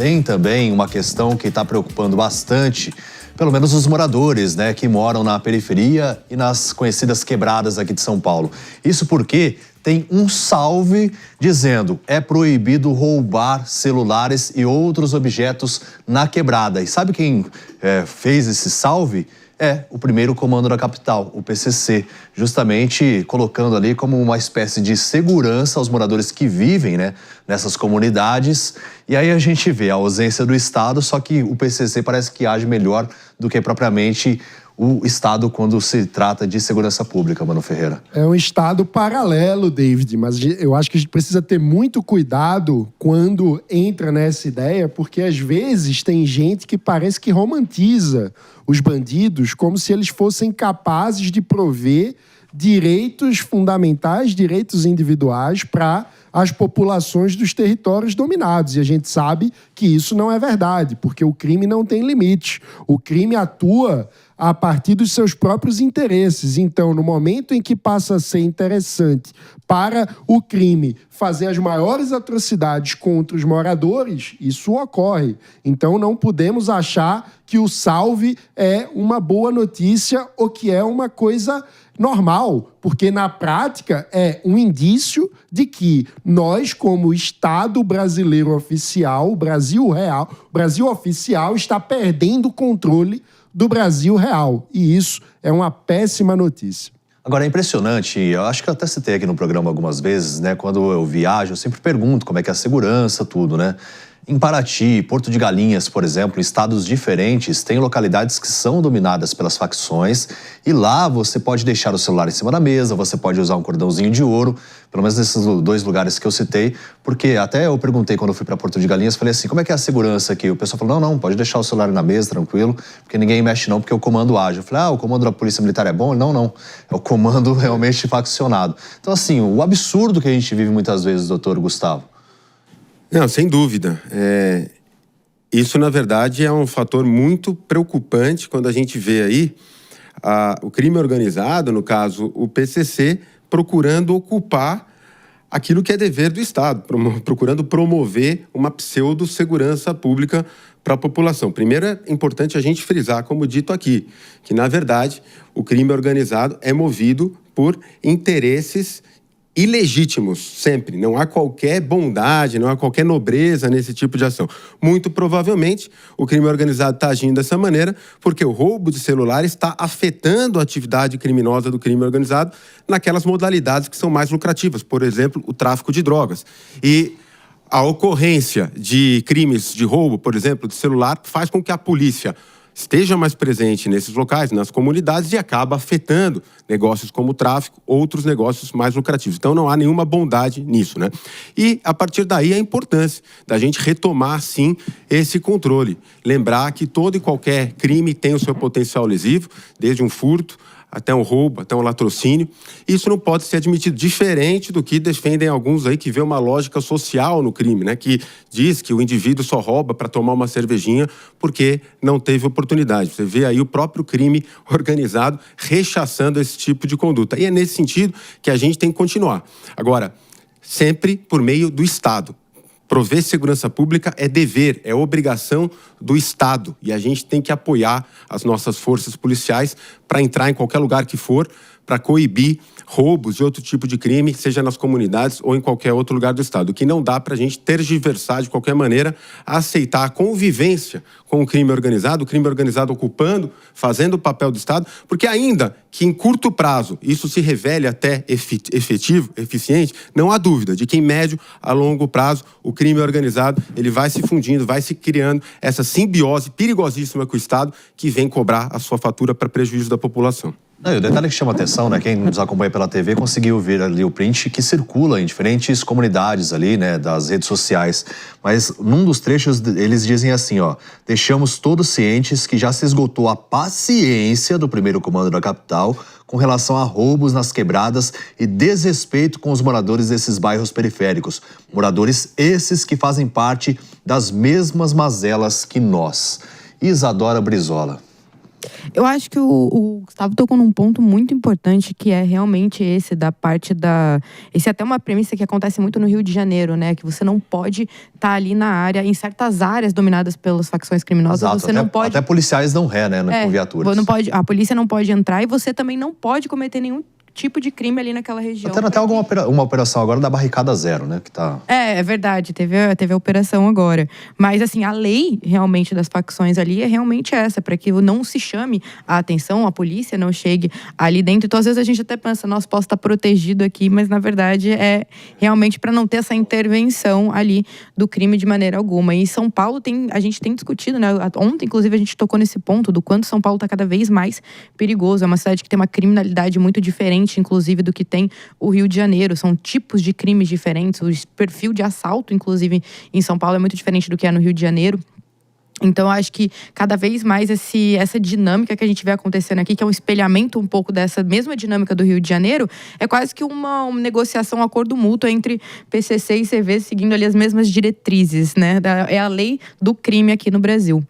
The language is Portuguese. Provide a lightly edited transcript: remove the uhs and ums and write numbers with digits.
Tem também uma questão que está preocupando bastante, pelo menos os moradores, né, que moram na periferia e nas conhecidas quebradas aqui de São Paulo. Isso porque tem um salve dizendo é proibido roubar celulares e outros objetos na quebrada. E sabe quem fez esse salve? É o primeiro comando da capital, o PCC, justamente colocando ali como uma espécie de segurança aos moradores que vivem, né, nessas comunidades. E aí a gente vê a ausência do Estado, só que o PCC parece que age melhor do que propriamente o Estado quando se trata de segurança pública, Mano Ferreira. É um Estado paralelo, David, mas eu acho que a gente precisa ter muito cuidado quando entra nessa ideia, porque às vezes tem gente que parece que romantiza os bandidos como se eles fossem capazes de prover direitos fundamentais, direitos individuais para as populações dos territórios dominados. E a gente sabe que isso não é verdade, porque o crime não tem limites. O crime atua a partir dos seus próprios interesses. Então, no momento em que passa a ser interessante para o crime fazer as maiores atrocidades contra os moradores, isso ocorre. Então, não podemos achar que o salve é uma boa notícia ou que é uma coisa normal, porque na prática é um indício de que nós, como Estado brasileiro oficial, o Brasil real, o Brasil oficial está perdendo o controle do Brasil real. E isso é uma péssima notícia. Agora, é impressionante, eu acho que eu até citei aqui no programa algumas vezes, né? Quando eu viajo, eu sempre pergunto como é que é a segurança, tudo, né? Em Paraty, Porto de Galinhas, por exemplo, em estados diferentes, tem localidades que são dominadas pelas facções e lá você pode deixar o celular em cima da mesa, você pode usar um cordãozinho de ouro, pelo menos nesses dois lugares que eu citei, porque até eu perguntei quando eu fui para Porto de Galinhas, falei assim, como é que é a segurança aqui? O pessoal falou, não, pode deixar o celular na mesa, tranquilo, porque ninguém mexe não, porque o comando age. Eu falei, o comando da Polícia Militar é bom? Não, é o comando realmente faccionado. Então assim, o absurdo que a gente vive muitas vezes, doutor Gustavo. Não, sem dúvida. Isso, na verdade, é um fator muito preocupante quando a gente vê aí o crime organizado, no caso o PCC, procurando ocupar aquilo que é dever do Estado, procurando promover uma pseudo-segurança pública para a população. Primeiro, é importante a gente frisar, como dito aqui, que, na verdade, o crime organizado é movido por interesses ilegítimos, sempre. Não há qualquer bondade, não há qualquer nobreza nesse tipo de ação. Muito provavelmente, o crime organizado está agindo dessa maneira porque o roubo de celular está afetando a atividade criminosa do crime organizado naquelas modalidades que são mais lucrativas. Por exemplo, o tráfico de drogas. E a ocorrência de crimes de roubo, por exemplo, de celular, faz com que a polícia esteja mais presente nesses locais, nas comunidades, e acaba afetando negócios como o tráfico, outros negócios mais lucrativos. Então, não há nenhuma bondade nisso, né? E, a partir daí, a importância da gente retomar, sim, esse controle. Lembrar que todo e qualquer crime tem o seu potencial lesivo, desde um furto até um roubo, até um latrocínio. Isso não pode ser admitido, diferente do que defendem alguns aí que vê uma lógica social no crime, né? Que diz que o indivíduo só rouba para tomar uma cervejinha porque não teve oportunidade. Você vê aí o próprio crime organizado rechaçando esse tipo de conduta. E é nesse sentido que a gente tem que continuar. Agora, sempre por meio do Estado. Prover segurança pública é dever, é obrigação do Estado. E a gente tem que apoiar as nossas forças policiais para entrar em qualquer lugar que for, para coibir roubos e outro tipo de crime, seja nas comunidades ou em qualquer outro lugar do Estado. O que não dá para a gente tergiversar de qualquer maneira, aceitar a convivência com o crime organizado ocupando, fazendo o papel do Estado, porque ainda que em curto prazo isso se revele até efetivo, eficiente, não há dúvida de que em médio a longo prazo o crime organizado ele vai se fundindo, vai se criando essa simbiose perigosíssima com o Estado que vem cobrar a sua fatura para prejuízo da população. Não, e o detalhe que chama atenção, né? Quem nos acompanha pela TV conseguiu ver ali o print que circula em diferentes comunidades ali, né? Das redes sociais. Mas num dos trechos eles dizem assim, ó: deixamos todos cientes que já se esgotou a paciência do primeiro comando da capital com relação a roubos nas quebradas e desrespeito com os moradores desses bairros periféricos. Moradores esses que fazem parte das mesmas mazelas que nós. Isadora Brizola. Eu acho que o Gustavo tocou num ponto muito importante, que é realmente esse da parte da... Esse é até uma premissa que acontece muito no Rio de Janeiro, né? Que você não pode estar ali na área, em certas áreas dominadas pelas facções criminosas. Exato, Você não pode... Até policiais dão ré, né, com viaturas. Não pode, a polícia não pode entrar e você também não pode cometer nenhum tipo de crime ali naquela região. Tá tendo até uma operação agora da Barricada Zero, né? Que tá... É verdade, teve a operação agora. Mas, assim, a lei realmente das facções ali é realmente essa, para que não se chame a atenção, a polícia não chegue ali dentro. Então, às vezes a gente até pensa, nossa, posso estar protegido aqui, mas na verdade é realmente para não ter essa intervenção ali do crime de maneira alguma. E São Paulo a gente tem discutido, né? Ontem, inclusive, a gente tocou nesse ponto do quanto São Paulo está cada vez mais perigoso. É uma cidade que tem uma criminalidade muito diferente, inclusive, do que tem o Rio de Janeiro. São tipos de crimes diferentes. O perfil de assalto, inclusive, em São Paulo é muito diferente do que é no Rio de Janeiro. Então, eu acho que cada vez mais essa dinâmica que a gente vê acontecendo aqui, que é um espelhamento um pouco dessa mesma dinâmica do Rio de Janeiro, é quase que uma negociação, um acordo mútuo entre PCC e CV, seguindo ali as mesmas diretrizes, né? É a lei do crime aqui no Brasil.